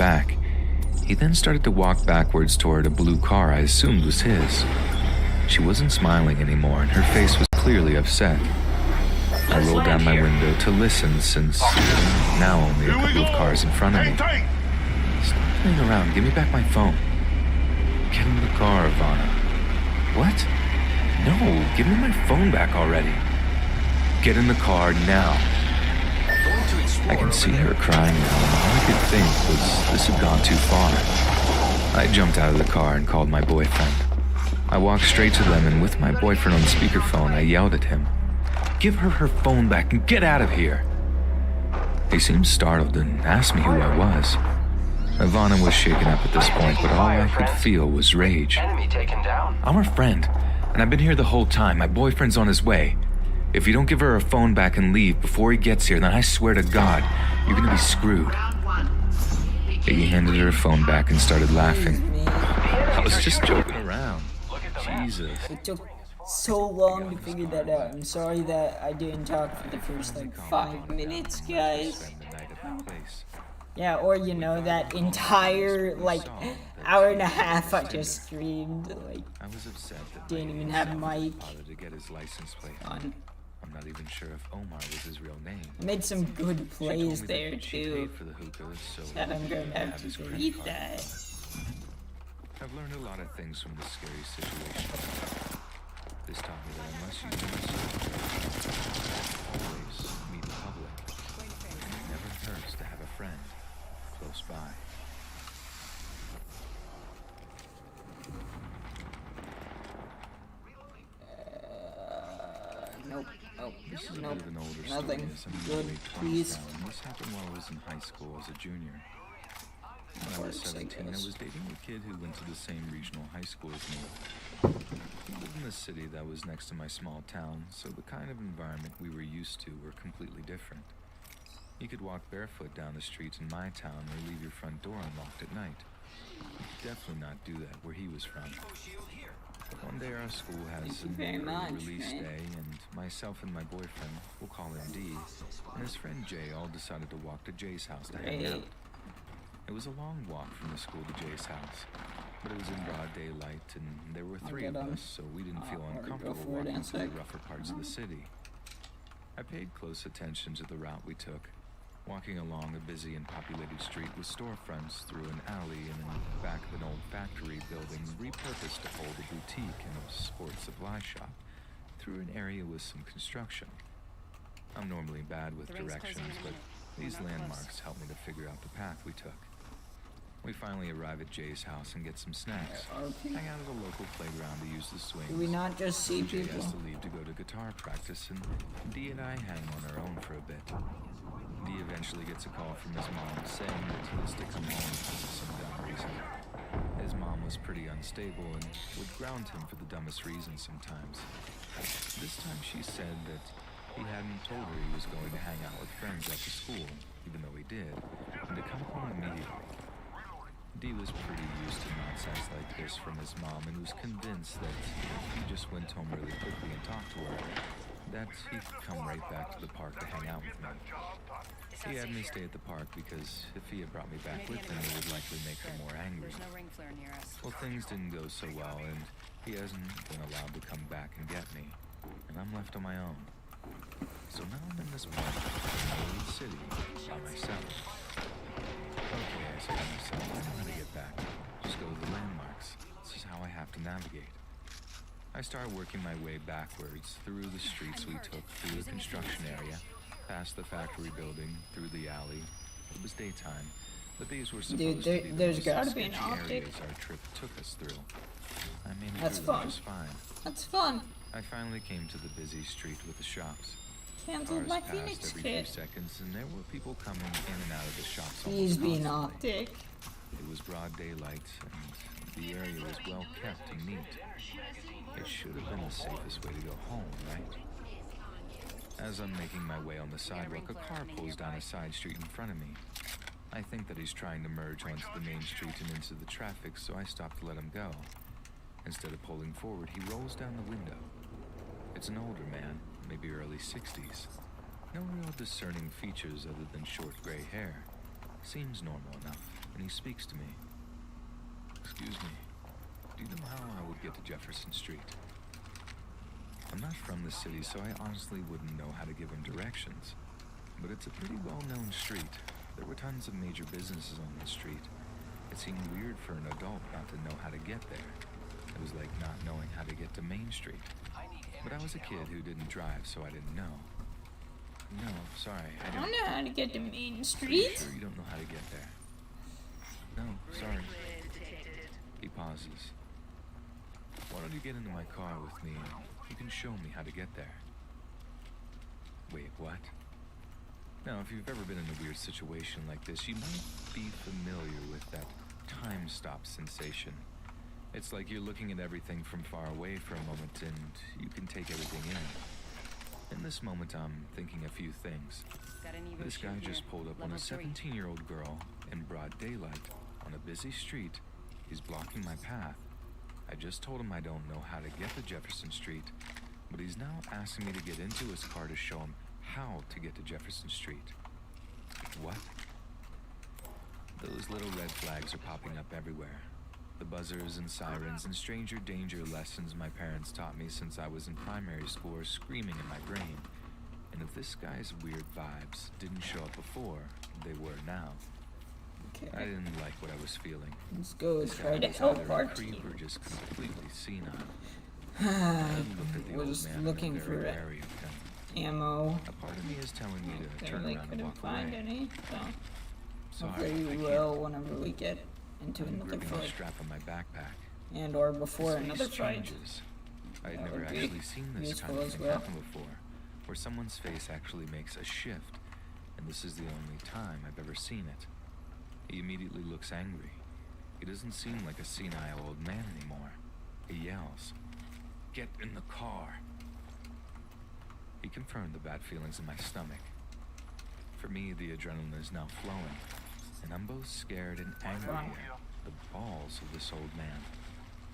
back. He then started to walk backwards toward a blue car I assumed was his. She wasn't smiling anymore, and her face was clearly upset. I rolled down my window to listen, since now only a couple of cars in front of me. Stop playing around. Give me back my phone. Get in the car, Ivana. What? No, give me my phone back already. Get in the car now. I can see her crying now, and all I could think was this had gone too far. I jumped out of the car and called my boyfriend. I walked straight to them, and with my boyfriend on speakerphone, I yelled at him, "Give her her phone back and get out of here." He seemed startled and asked me who I was. Ivana was shaken up at this point, but all I could feel was rage. "I'm her friend, and I've been here the whole time. My boyfriend's on his way. If you don't give her her phone back and leave before he gets here, then I swear to God, you're gonna be screwed." Iggy handed her phone back and started laughing. I was just joking around. Jesus. It took so long to figure that out. I'm sorry that I didn't talk for the first 5 minutes, guys. Yeah, or that entire hour and a half I just screamed. I was upset that didn't even have a mic to get his license plate on. I'm not even sure if Omar was his real name. I made some good plays there too. For the hookah, so that I'm going to have to delete that. I've learned a lot of things from this scary situation. This taught me that unless you do always meet the public. It never hurts to have a friend close by. Nope. Oh, this is nope. A bit of an older Nothing. Story, Good, please. This happened while I was in high school as a junior. When I was 17, I was dating a kid who went to the same regional high school as me. He lived in a city that was next to my small town, so the kind of environment we were used to were completely different. You could walk barefoot down the streets in my town or leave your front door unlocked at night. You could definitely not do that where he was from. One day our school has an early release day, and myself and my boyfriend, we'll call him D, and his friend Jay all decided to walk to Jay's house to hang out. It was a long walk from the school to Jay's house, but it was in broad daylight, and there were 3 of us, so we didn't feel uncomfortable walking through the rougher parts of the city. I paid close attention to the route we took, walking along a busy and populated street with storefronts through an alley and in the back of an old factory building repurposed to hold a boutique and a sports supply shop, through an area with some construction. I'm normally bad with directions, but these landmarks helped me to figure out the path we took. We finally arrive at Jay's house and get some snacks. Hang out at a local playground to use the swings. Do we not just see Jay people? has to leave to go to guitar practice, and Dee and I hang on our own for a bit. Dee eventually gets a call from his mom saying that he has to come home because of some dumb reason. His mom was pretty unstable and would ground him for the dumbest reasons sometimes. This time she said that he hadn't told her he was going to hang out with friends after school, even though he did, and to come home immediately. Dee was pretty used to nonsense like this from his mom and was convinced that if he just went home really quickly and talked to her, that he could come right back to the park to hang out with me. He had me stay at the park because if he had brought me back with him, it would likely make her more angry. Well, things didn't go so well, and he hasn't been allowed to come back and get me, and I'm left on my own. So now I'm in this park in the old city by myself. Okay, I said to myself, I know how to get back. Just go to the landmarks. This is how I have to navigate. I started working my way backwards through the streets we took, through the construction area, past the factory building, through the alley. It was daytime, but these were supposed to be the there's most gotta be an sketchy optic. areas our trip took us through. I made it That's through fun. just fine. That's fun. I finally came to the busy street with the shops. Canceled Cars my passed Phoenix every few kit. seconds, and there were people coming in and out of the shops Please almost be an constantly. optic. It was broad daylight, and the area was well kept and neat. It should have been the safest way to go home, right? As I'm making my way on the sidewalk, a car pulls down a side street in front of me. I think that he's trying to merge onto the main street and into the traffic, so I stop to let him go. Instead of pulling forward, he rolls down the window. It's an older man, maybe early 60s. No real discerning features other than short gray hair. Seems normal enough. and he speaks to me. Excuse me, do you know how I would get to Jefferson Street? I'm not from the city, so I honestly wouldn't know how to give him directions. But it's a pretty well-known street. There were tons of major businesses on the street. It seemed weird for an adult not to know how to get there. It was like not knowing how to get to Main Street. But I was a kid who didn't drive, so I didn't know. No, sorry, I don't know how to get to Main Street. Sure you don't know how to get there? No, sorry. He pauses. Why don't you get into my car with me and you can show me how to get there? Wait, what? Now, if you've ever been in a weird situation like this, you might be familiar with that time stop sensation. It's like you're looking at everything from far away for a moment and you can take everything in. In this moment, I'm thinking a few things. This guy just pulled up on a 17-year-old girl in broad daylight on a busy street. He's blocking my path. I just told him I don't know how to get to Jefferson Street, but he's now asking me to get into his car to show him how to get to Jefferson Street. What? Those little red flags are popping up everywhere. The buzzers and sirens and stranger danger lessons my parents taught me since I was in primary school are screaming in my brain. And if this guy's weird vibes didn't show up before, they were now. Okay. I didn't like what I was feeling. Let's go This try guy to was help either our a creep team. or just completely senile. I Looked at the old was man looking and very for wary of him. ammo. A part of me is telling me to turn They around and couldn't walk find away. any, so Sorry, hopefully we I will whenever we get into I'm another gripping the fight. strap on my backpack. And or before His face another fight. changes. I had That never would be actually seen this useful kind of as thing well. happen before, where someone's face actually makes a shift, and this is the only time I've ever seen it. He immediately looks angry. He doesn't seem like a senile old man anymore. He yells, "Get in the car!" He confirmed the bad feelings in my stomach. For me, the adrenaline is now flowing, and I'm both scared and angry at the balls of this old man.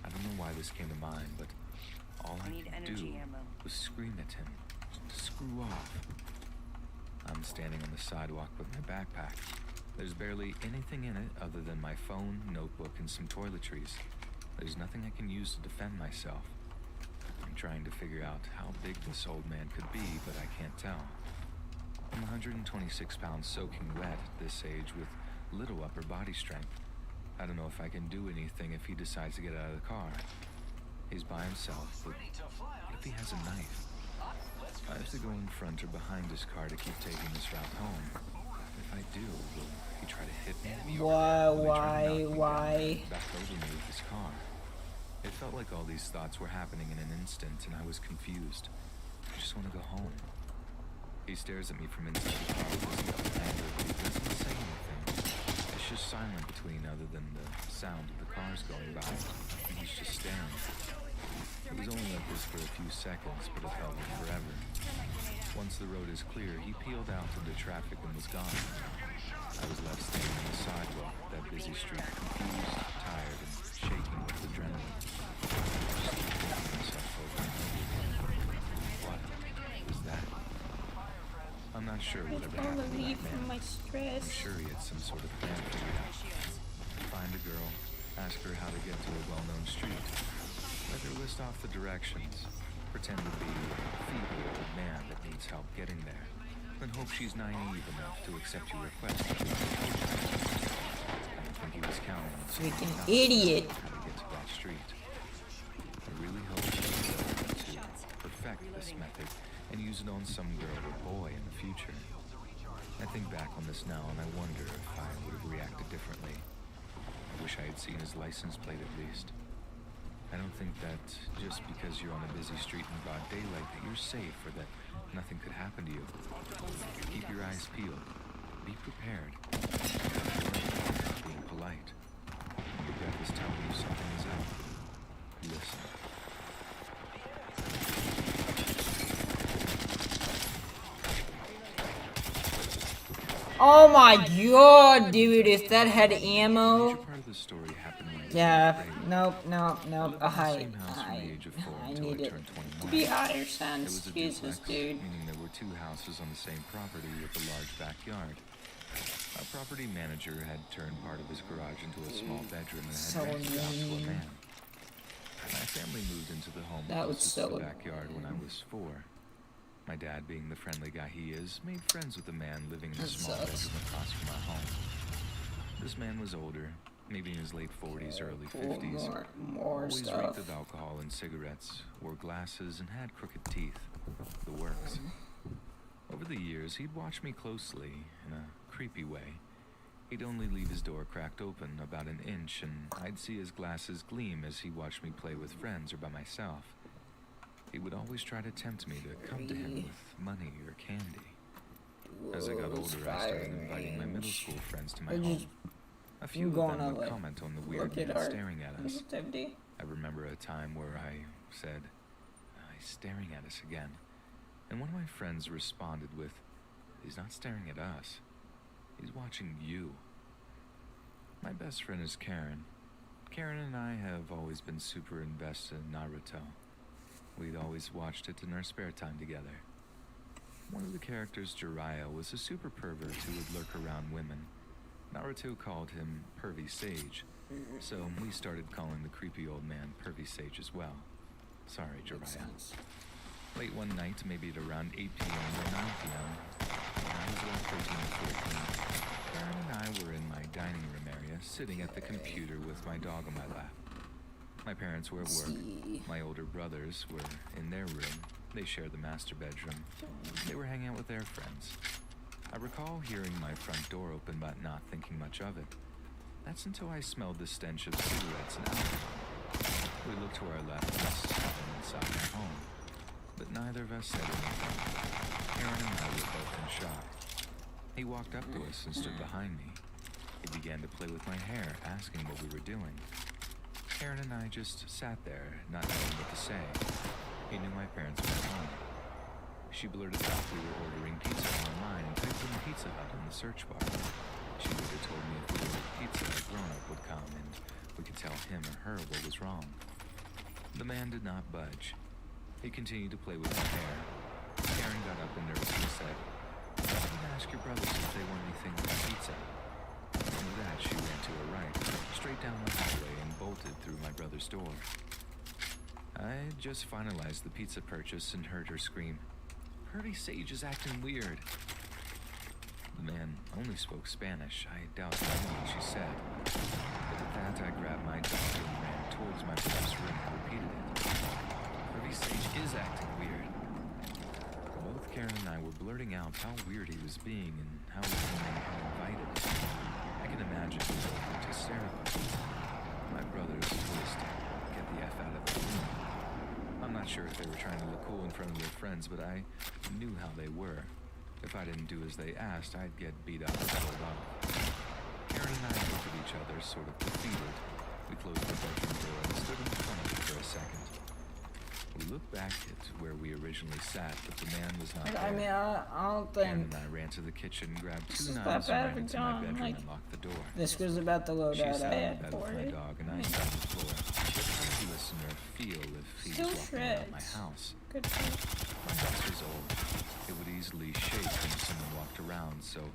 I don't know why this came to mind, but all I could do was scream at him, "Screw off." I'm standing on the sidewalk with my backpack. There's barely anything in it other than my phone, notebook, and some toiletries. There's nothing I can use to defend myself. I'm trying to figure out how big this old man could be, but I can't tell. I'm 126 pounds soaking wet at this age with little upper body strength. I don't know if I can do anything if he decides to get out of the car. He's by himself, but what if he has a knife? I have to go in front or behind his car to keep taking this route home. If I do, will he try to hit me? Why? Back over me with his car. It felt like all these thoughts were happening in an instant, and I was confused. I just want to go home. He stares at me from inside the car with his look of anger, but he doesn't say anything. It's just silent between other than the sound of the cars going by. And he's just staring. It was only like this for a few seconds, but it felt like forever. Once the road is clear, he peeled out into traffic and was gone. I was left standing on the sidewalk, that busy street, confused, tired, and shaking with adrenaline. Just thinking myself over and over again. What was that? I'm not sure whatever happened to Relief that from man. my stress. I'm sure he had some sort of plan figured out. Find a girl, ask her how to get to a well-known street. Let her list off the directions. Pretend to be a feeble old man that needs help getting there. Then hope she's naive enough to accept your request. I don't think he was counting on someone Freaking else idiot. how to get to that street. I really hope he was able to perfect this method and use it on some girl or boy in the future. I think back on this now and I wonder if I would have reacted differently. I wish I had seen his license plate at least. I don't think that just because you're on a busy street in broad daylight that you're safe or that nothing could happen to you. Keep your eyes peeled. Be prepared. Being polite. When your gut is telling you something is out, listen. Oh my god, dude, if that had Major ammo. part of the story happened when I was Yeah, in grade. nope. I lived in the same house from the age of 4 I until need I it turned 21. to be higher It was sense. a Jesus, duplex, dude. meaning there were two houses on the same property with a large backyard. Our property manager had turned part of his garage into a small bedroom and So had rented it out to a mean. man. My family moved into the home That was closest to so the backyard when I was 4. My dad, being the friendly guy he is, made friends with a man living in a That small sucks. bedroom across from our home. This man was older, maybe in his late 40s, early Cool, 50s. more Always stuff. reeked of alcohol and cigarettes, wore glasses, and had crooked teeth. The works. Over the years, he'd watch me closely, in a creepy way. He'd only leave his door cracked open about an inch, and I'd see his glasses gleam as he watched me play with friends or by myself. He would always try to tempt me to come to him with money or candy. As I got older, I started inviting my middle school friends to my home. A few of them would comment on the weird man staring at us. I remember a time where I said, "He's staring at us again." And one of my friends responded with, "He's not staring at us. He's watching you." My best friend is Karen. Karen and I have always been super invested in Naruto. We'd always watched it in our spare time together. One of the characters, Jiraiya, was a super pervert who would lurk around women. Naruto called him Pervy Sage, so we started calling the creepy old man Pervy Sage as well. Sorry, Jiraiya. Late one night, maybe at around 8 p.m. or 9 p.m., when I was about 13 or 14, Karen and I were in my dining room area, sitting at the computer with my dog on my lap. My parents were at work. My older brothers were in their room. They shared the master bedroom. They were hanging out with their friends. I recall hearing my front door open but not thinking much of it. That's until I smelled the stench of cigarettes and alcohol. We looked to our left and something inside my home, but neither of us said anything. Karen and I were both in shock. He walked up to us and stood behind me. He began to play with my hair, asking what we were doing. Karen and I just sat there, not knowing what to say. He knew my parents were at home. She blurted out we were ordering pizza online and typed in Pizza Hut on the search bar. She would have told me if we ordered pizza, a grown-up would come and we could tell him or her what was wrong. The man did not budge. He continued to play with my hair. Karen got up and nervously said, "You can ask your brothers if they want anything but pizza." And with that, she ran to her right, straight down the hallway, and bolted through my brother's door. I just finalized the pizza purchase and heard her scream, "Pervy Sage is acting weird." The man only spoke Spanish. I doubt I knew what she said. But at that, I grabbed my dog and ran towards my brother's room and repeated it. "Pervy Sage is acting weird." Both Karen and I were blurting out how weird he was being and how he was being uninvited. I can imagine he was hysterical. My brothers voiced, "Get the F out of the room." I'm not sure if they were trying to look cool in front of their friends, but I knew how they were. If I didn't do as they asked, I'd get beat up or told off. Karen and I looked at each other, sort of defeated. We closed the bedroom door and stood in front of it for a second. We looked back at where we originally sat, but the man was not there. I mean, I don't Karen think and I ran to the kitchen, grabbed this 2 is that knives, bad and ran of a into my job, bedroom like, and locked the door. this was about the She loadout sat I in had bed for with my it. dog, and I sat on the floor, trying to listener feel if he Still was walking around my shreds. house. Good shit. My house was old. It would easily shake when someone walked around, so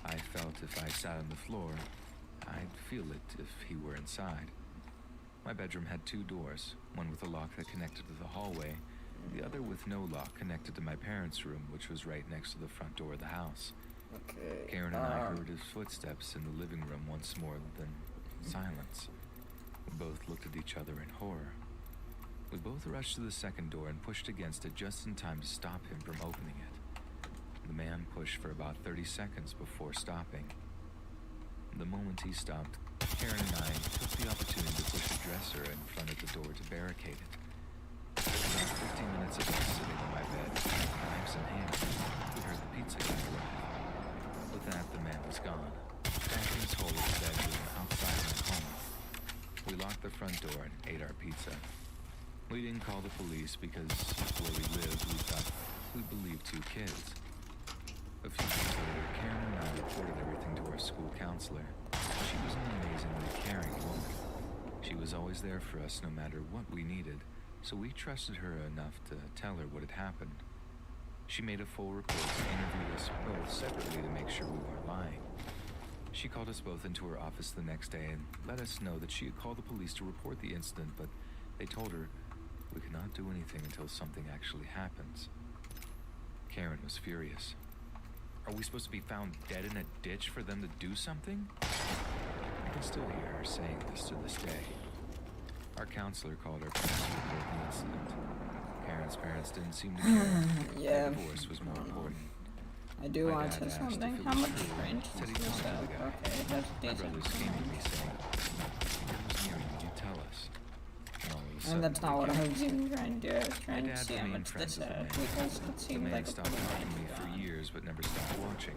I felt if I sat on the floor, I'd feel it if he were inside. My bedroom had 2 doors, one with a lock that connected to the hallway, the other with no lock connected to my parents' room, which was right next to the front door of the house. Okay. Karen and I heard his footsteps in the living room once more, then silence. We both looked at each other in horror. We both rushed to the second door and pushed against it just in time to stop him from opening it. The man pushed for about 30 seconds before stopping. The moment he stopped, Karen and I took the opportunity to push a dresser in front of the door to barricade it. About 15 minutes of us sitting on my bed, knives in hand, we heard the pizza guy arrive. With that, the man was gone, back in his hole in the bedroom outside my home. We locked the front door and ate our pizza. We didn't call the police because where we lived, we thought we'd believe 2 kids. A few days later, Karen and I reported everything to our school counselor. She was an amazingly caring woman. She was always there for us no matter what we needed, so we trusted her enough to tell her what had happened. She made a full report and interviewed us both separately to make sure we weren't lying. She called us both into her office the next day and let us know that she had called the police to report the incident, but they told her we could not do anything until something actually happens. Karen was furious. Are we supposed to be found dead in a ditch for them to do something? I can still hear her saying this to this day. Our counselor called her parents to report the incident. Karen's parents didn't seem to care. Yeah. The divorce was more important. I do My want to dad say asked if something. it How was much true, French said he is talked to that? the guy. Okay, that's My decent. brothers came to me saying, "It was near you, you tell us." And all of a And sudden, that's not what I they was even trying to do. I was My trying to dad see how remained much friends this with the man. because it The seemed man like a stopped pretty watching me nice for guy. years, but never stopped watching.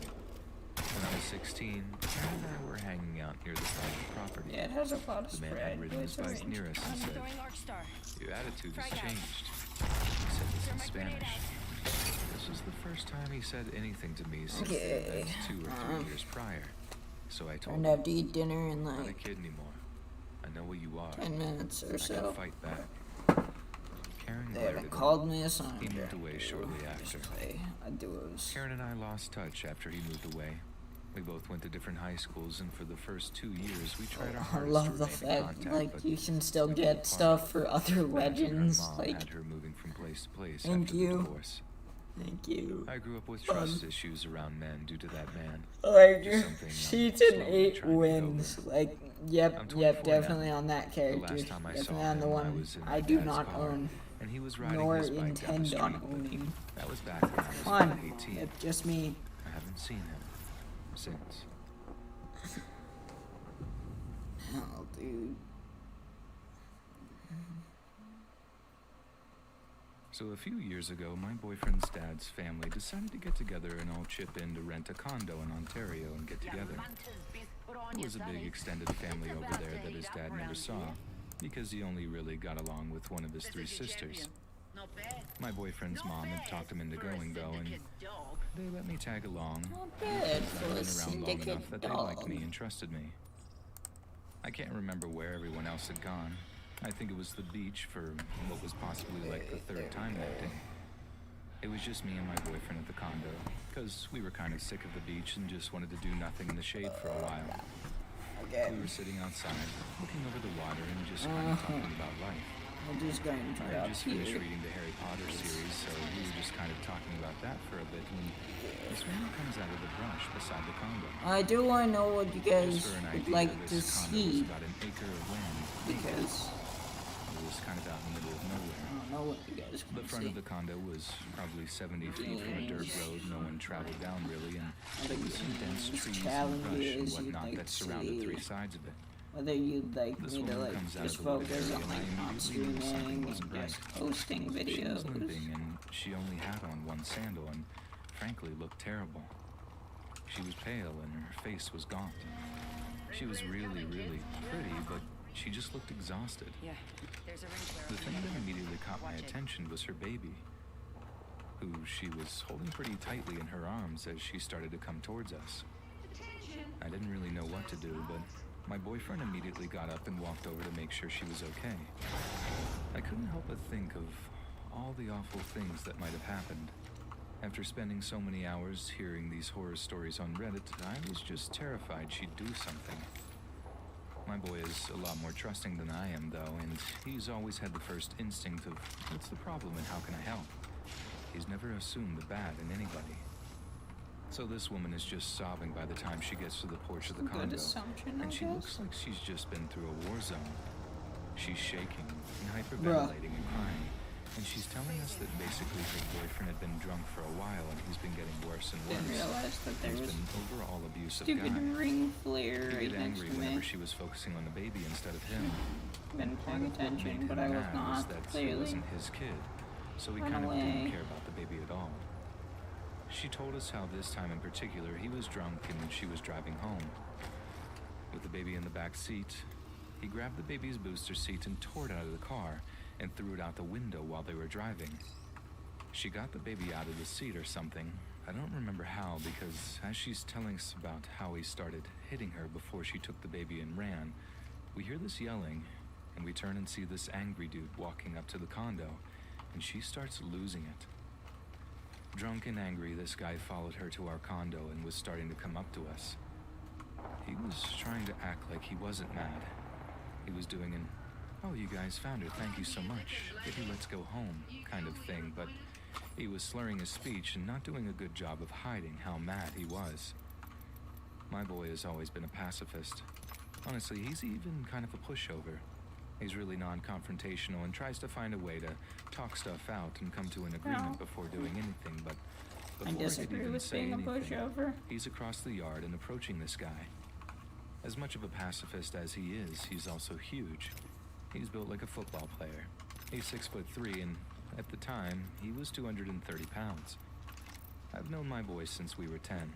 When I was 16, Karen and I were hanging out near the private property. Yeah, it has a lot of The man spread. had ridden his It's bike near us and I'm said, throwing Arc Star. "Your attitude has Frag out. changed." He said this Throw in my grenade Spanish. out. This was the first time he said anything to me since Okay, the events 2 or 3 years prior. So I told Trying to him, have to eat dinner in "I'm not a like kid anymore. I know what you are. 10 minutes or I can so. fight back." Karen They glared haven't at called him. me a song. He moved away shortly after. I do it. Karen and I lost touch after he moved away. We both went to different high schools, and for the first 2 years, we tried our I hardest love to the remain in fact contact, like but you can still we grew get apart. stuff for other Her legends. mom Like, had her moving from place to place Thank after you. the divorce. thank you. I grew up with trust issues around men due to that man. Like, Just something I'm sheets and slowly 8 trying to get wins. over. Like, yep, I'm 24 definitely now. on that The character. last time I saw Definitely on the him, I one was in I my do dad's not car, own, and he was riding nor his bike down the intend street, on but owning. that was back when I was Fun. about 18. It's just me. I haven't seen him since. Hell, dude. So a few years ago, my boyfriend's dad's family decided to get together and all chip in to rent a condo in Ontario and get together. It was a big extended family over there that his dad never saw because he only really got along with one of his 3 sisters. My boyfriend's mom had talked him into going though, and they let me tag along. Not bad for I'd a been around long syndicate enough that they liked dog. me and trusted me. I can't remember where everyone else had gone. I think it was the beach for what was possibly like the 3rd time that day. It was just me and my boyfriend at the condo, because we were kind of sick of the beach and just wanted to do nothing in the shade for a while. Okay. We were sitting outside, looking over the water and just kind of talking about life. I'm just going to I drop had just finished here. reading the Harry Potter series, so we were just kind of talking about that for a bit when this woman comes out of the brush beside the condo. I do want to know what you guys Just for an would idea, like to this condo was see, about an acre of land. because It was kind of out in the middle of I nowhere. don't know what you guys The want to front see. of the condo was probably 70 feet from a dirt road no one traveled down really, and there was some dense trees and brush and challenges you'd whatnot like that to surrounded see. 3 sides of it. Whether you'd like This me to woman like comes out just of the wooded focus area, on and I like not immediately knew something streaming wasn't and right. just posting She was videos. limping, and she only had on one sandal, and frankly looked terrible. She was pale, and her face was gaunt. She was really, really pretty, but she just looked exhausted. Yeah, there's a ring flare. The thing that immediately caught my attention was her baby, who she was holding pretty tightly in her arms as she started to come towards us. I didn't really know what to do, but my boyfriend immediately got up and walked over to make sure she was okay. I couldn't help but think of all the awful things that might have happened. After spending so many hours hearing these horror stories on Reddit, I was just terrified she'd do something. My boy is a lot more trusting than I am, though, and he's always had the first instinct of, what's the problem and how can I help? He's never assumed the bad in anybody. So this woman is just sobbing by the time she gets to the porch of the Good condo, assumption, I and she guess. looks like she's just been through a war zone. She's shaking and hyperventilating and crying, and she's telling us that basically her boyfriend had been drunk for a while and he's been getting worse and Didn't worse. realize that there He's was been overall abusive stupid guy. ring flare He'd right get next angry to whenever me. she was focusing on the baby instead of him. Been Part paying of what made attention, him but I was mad was not that it clearly. wasn't his kid, so he Run kind of away. didn't care about the baby at all. She told us how this time in particular he was drunk and she was driving home. With the baby in the back seat, he grabbed the baby's booster seat and tore it out of the car and threw it out the window while they were driving. She got the baby out of the seat or something. I don't remember how, because as she's telling us about how he started hitting her before she took the baby and ran, we hear this yelling, and we turn and see this angry dude walking up to the condo, and she starts losing it. Drunk and angry, this guy followed her to our condo and was starting to come up to us. He was trying to act like he wasn't mad. He was doing an, "Oh, you guys found her, thank you so much. Maybe let's go home," kind of thing, but he was slurring his speech and not doing a good job of hiding how mad he was. My boy has always been a pacifist. Honestly, he's even kind of a pushover. He's really non-confrontational and tries to find a way to talk stuff out and come to an agreement before doing anything, but I before he could disagree even with say being a anything, pushover. he's across the yard and approaching this guy. As much of a pacifist as he is, he's also huge. He's built like a football player. He's 6'3", and at the time, he was 230 pounds. I've known my boy since we were 10.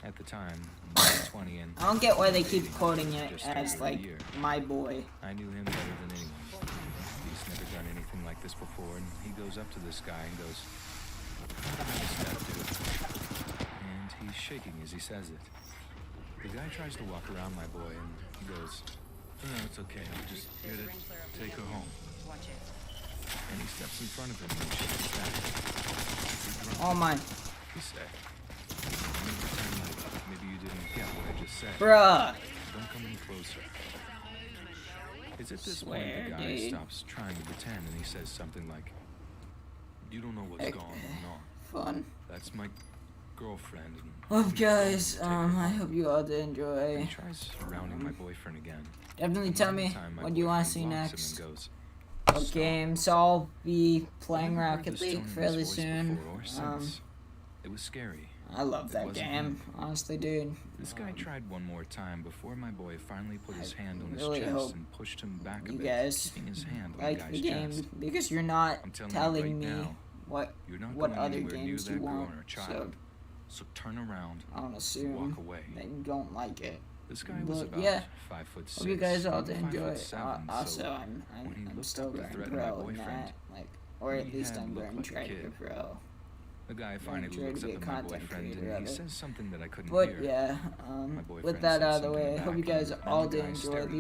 At the time, I was 20 and... I don't get why they keep quoting it just as, over a like, year. my boy. I knew him better than anyone. He's never done anything like this before, and he goes up to this guy and goes, "How does that do?" And he's shaking as he says it. The guy tries to walk around my boy, and he goes, "No, it's okay. I'm just here to take her home." Watch it. And he steps in front of him and shakes his back. Oh my. He said, "Maybe you didn't get what I just said. Bruh. Don't come any closer." It's at this Swear, point the guy dude. stops trying to pretend and he says something like, "You don't know what's going on. Fun. That's my girlfriend." And Well, guys, I hope you all did he enjoy. tries rounding my boyfriend again. Definitely And tell one me time my what you want to boyfriend see blocks him next. and goes, What "Stop." games? So I'll be playing I've never heard Rocket this League tone in his fairly voice soon. before or since. It was scary. I love It that wasn't game, him. honestly, dude. This guy tried one more time before my boy finally put his hand on his really chest hope and pushed him back a you bit, guys keeping his hand on like the the guy's game chest. because you're not I'm telling telling you me right now, what you're not what going other anywhere near games that you girl want. or her So child. So turn around, I don't walk assume away. that you don't like it. This guy was But about yeah, 5'6". hope you guys all did I'm enjoy. 5'7", Also, so I'm when he looked still up to going threaten my pro in boyfriend, that, like, or at he least had I'm looked going to like a try to kid. get pro. the guy I'm finally trying looks to up be a at my content boyfriend creator and he of it. says something that I couldn't But hear. yeah, My boyfriend with that said out of the something way, back hope you guys and all the did guy enjoy. stared at Leave